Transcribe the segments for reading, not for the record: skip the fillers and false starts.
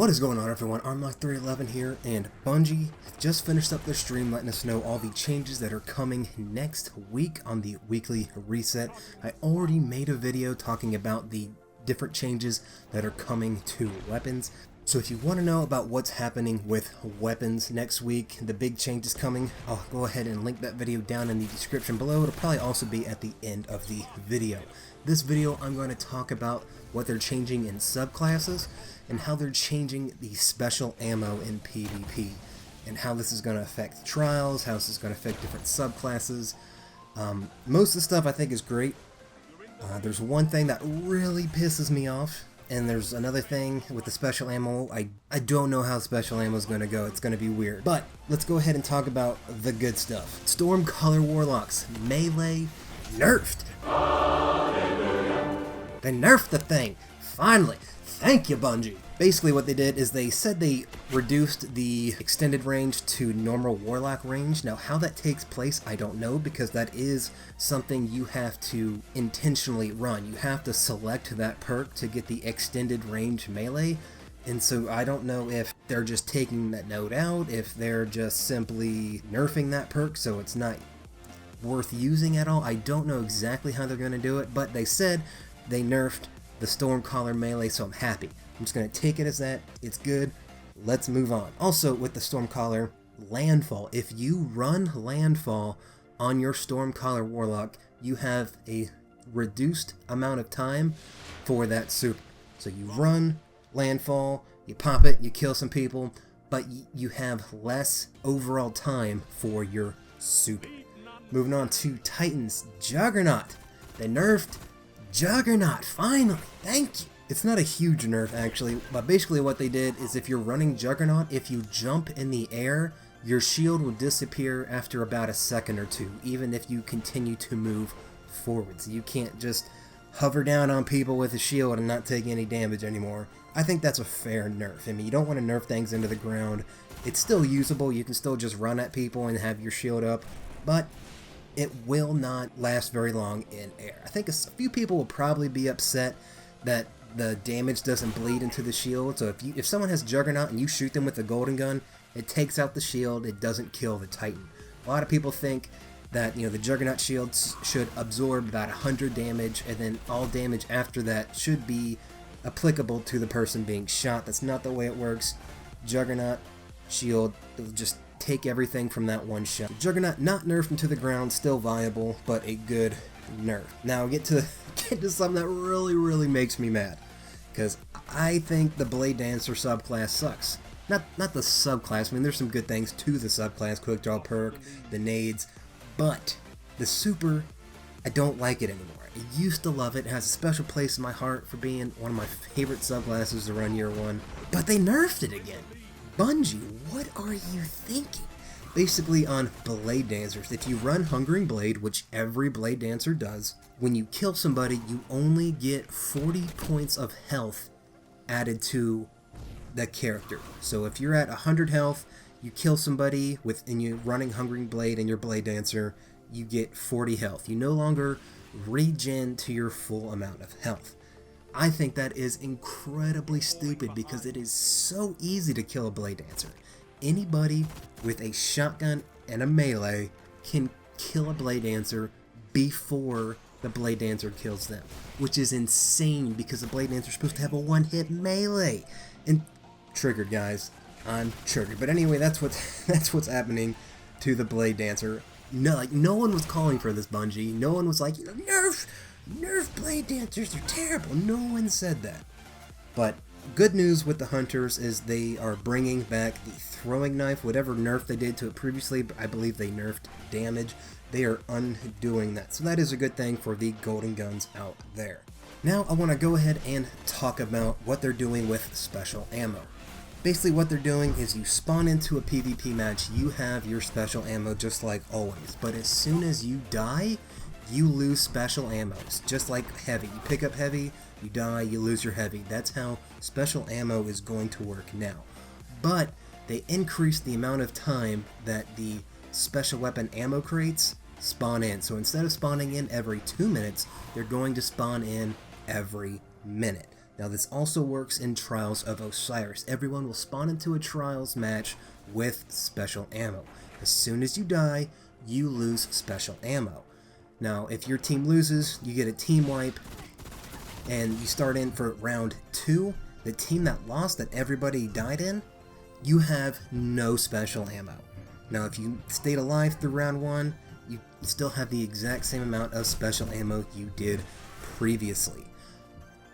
What is going on, everyone? Armlock311 here, and Bungie just finished up their stream letting us know all the changes that are coming next week on the weekly reset. I already made a video talking about the different changes that are coming to weapons. So if you want to know about what's happening with weapons next week, the big changes coming, I'll go ahead and link that video down in the description below. It'll probably also be at the end of the video. This video, I'm going to talk about what they're changing in subclasses and how they're changing the special ammo in PvP and how this is going to affect trials, how this is going to affect different subclasses. Most of the stuff I think is great. There's one thing that really pisses me off, and there's another thing with the special ammo. I don't know how special ammo is going to go. It's going to be weird. But let's go ahead and talk about the good stuff. Stormcaller Warlocks melee nerfed. They nerfed the thing, finally. Thank you, Bungie. Basically what they did is they said they reduced the extended range to normal Warlock range. Now how that takes place, I don't know, because that is something you have to intentionally run. You have to select that perk to get the extended range melee. And so I don't know if they're just taking that node out, if they're just simply nerfing that perk so it's not worth using at all. I don't know exactly how they're going to do it, but they said they nerfed the Stormcaller melee, so I'm happy. I'm just going to take it as that. It's good. Let's move on. Also, with the Stormcaller, landfall. If you run landfall on your Stormcaller Warlock, you have a reduced amount of time for that super. So you run landfall, you pop it, you kill some people, but you have less overall time for your super. Moving on to Titans Juggernaut. They nerfed Juggernaut, finally, thank you. It's not a huge nerf actually, but basically what they did is if you're running Juggernaut, if you jump in the air, your shield will disappear after about a second or two, even if you continue to move forwards. You can't just hover down on people with a shield and not take any damage anymore. I think that's a fair nerf. I mean, you don't want to nerf things into the ground. It's still usable, you can still just run at people and have your shield up, but it will not last very long in air. I think a few people will probably be upset that the damage doesn't bleed into the shield. So if someone has Juggernaut and you shoot them with a golden gun, it takes out the shield, it doesn't kill the Titan. A lot of people think that, you know, the Juggernaut shields should absorb about 100 damage, and then all damage after that should be applicable to the person being shot. That's not the way it works. Juggernaut shield will just take everything from that one shot. Juggernaut not nerfed into the ground, still viable, but a good nerf. Now get to something that really makes me mad, because I think the Blade Dancer subclass sucks. Not the subclass. I mean, there's some good things to the subclass, quick draw perk, the nades, but the super, I don't like it anymore. I used to love it. It has a special place in my heart for being one of my favorite subclasses to run year one, but they nerfed it again. Bungie, what are you thinking? Basically on Blade Dancers, if you run Hungering Blade, which every Blade Dancer does, when you kill somebody, you only get 40 points of health added to the character. So if you're at 100 health, you kill somebody and you're running Hungering Blade and your Blade Dancer, you get 40 health. You no longer regen to your full amount of health. I think that is incredibly stupid because it is so easy to kill a Blade Dancer. Anybody with a shotgun and a melee can kill a Blade Dancer before the Blade Dancer kills them, which is insane because the Blade Dancer is supposed to have a one-hit melee. And triggered, guys, I'm triggered. But anyway, that's what's happening to the Blade Dancer. No one was calling for this, Bungie. No one was like, you know, nerf Blade Dancers are terrible. No one said that. But good news with the Hunters is they are bringing back the throwing knife. Whatever nerf they did to it previously, I believe they nerfed damage. They are undoing that. So that is a good thing for the golden guns out there. Now I want to go ahead and talk about what they're doing with special ammo. Basically what they're doing is you spawn into a PvP match, you have your special ammo just like always. But as soon as you die, you lose special ammo. It's just like heavy. You pick up heavy, you die, you lose your heavy. That's how special ammo is going to work now. But they increased the amount of time that the special weapon ammo crates spawn in. So instead of spawning in every 2 minutes, they're going to spawn in every minute. Now this also works in Trials of Osiris. Everyone will spawn into a Trials match with special ammo. As soon as you die, you lose special ammo. Now if your team loses, you get a team wipe, and you start in for round 2. The team that lost, that everybody died in, you have no special ammo. Now if you stayed alive through round 1, you still have the exact same amount of special ammo you did previously.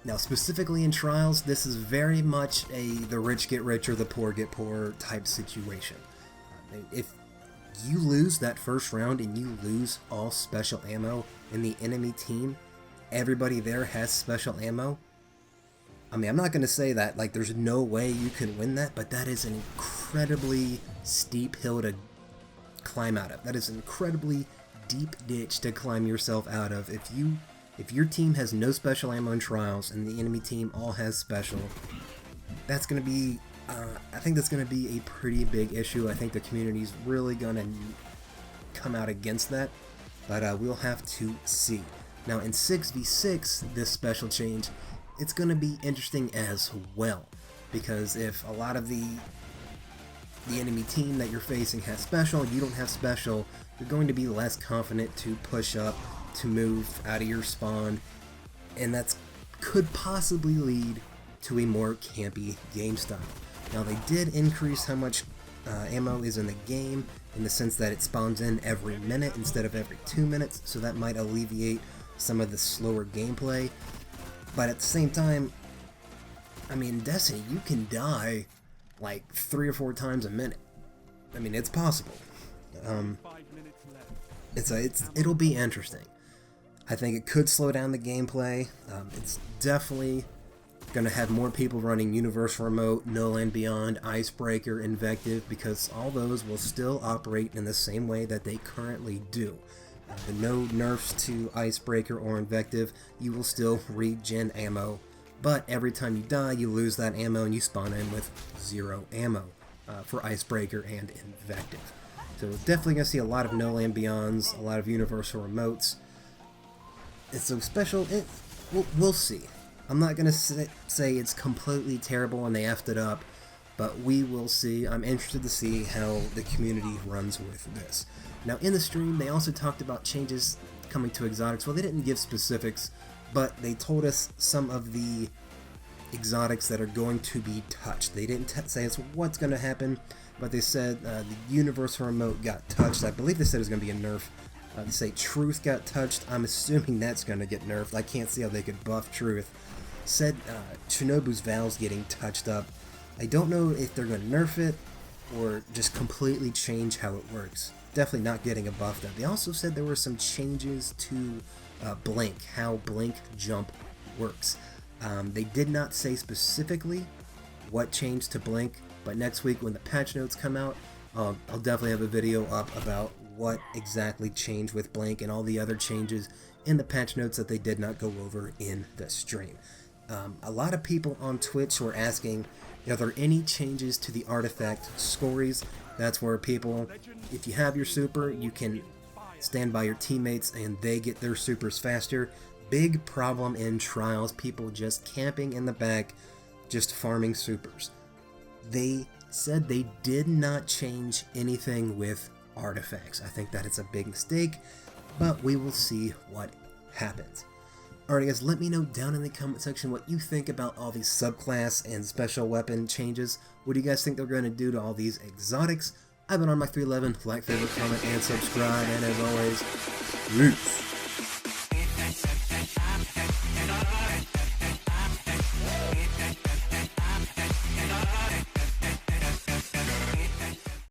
Now specifically in Trials, this is very much the rich get richer, the poor get poorer type situation. If you lose that first round and you lose all special ammo in the enemy team, everybody there has special ammo. I mean, I'm not going to say that like there's no way you can win that, but that is an incredibly steep hill to climb out of. That is an incredibly deep ditch to climb yourself out of. If your team has no special ammo in Trials and the enemy team all has special, that's going to be, I think that's going to be a pretty big issue. I think the community's really going to come out against that, but we'll have to see. Now in 6v6, this special change, it's going to be interesting as well, because if a lot of the enemy team that you're facing has special, you don't have special, you're going to be less confident to push up, to move out of your spawn, and that could possibly lead to a more campy game style. Now they did increase how much ammo is in the game, in the sense that it spawns in every minute instead of every 2 minutes, so that might alleviate some of the slower gameplay. But at the same time, I mean, in Destiny, you can die like 3 or 4 times a minute. I mean, it's possible. It'll be interesting. I think it could slow down the gameplay. It's definitely gonna have more people running Universal Remote, No Land Beyond, Icebreaker, Invective, because all those will still operate in the same way that they currently do. The no nerfs to Icebreaker or Invective, you will still regen ammo, but every time you die you lose that ammo and you spawn in with 0 ammo for Icebreaker and Invective. So definitely going to see a lot of No Land Beyonds, a lot of Universal Remotes. It's so special, we'll see. I'm not going to say it's completely terrible and they effed it up, but we will see. I'm interested to see how the community runs with this. Now in the stream, they also talked about changes coming to exotics. Well, they didn't give specifics, but they told us some of the exotics that are going to be touched. They didn't say us what's going to happen, but they said the Universal Remote got touched. I believe they said it was going to be a nerf. They say Truth got touched. I'm assuming that's going to get nerfed. I can't see how they could buff Truth. Said Shinobu's Valve's getting touched up. I don't know if they're going to nerf it or just completely change how it works. Definitely not getting a buff though. They also said there were some changes to Blink, how Blink jump works. They did not say specifically what changed to Blink, but next week when the patch notes come out, I'll definitely have a video up about what exactly changed with Blink and all the other changes in the patch notes that they did not go over in the stream. A lot of people on Twitch were asking, are there any changes to the artifact stories? That's where people, if you have your super, you can stand by your teammates and they get their supers faster. Big problem in Trials, people just camping in the back, just farming supers. They said they did not change anything with artifacts. I think that it's a big mistake, but we will see what happens. Alright guys, let me know down in the comment section what you think about all these subclass and special weapon changes. What do you guys think they're going to do to all these exotics? I've been on my 311, like, favorite, comment, and subscribe, and as always, peace.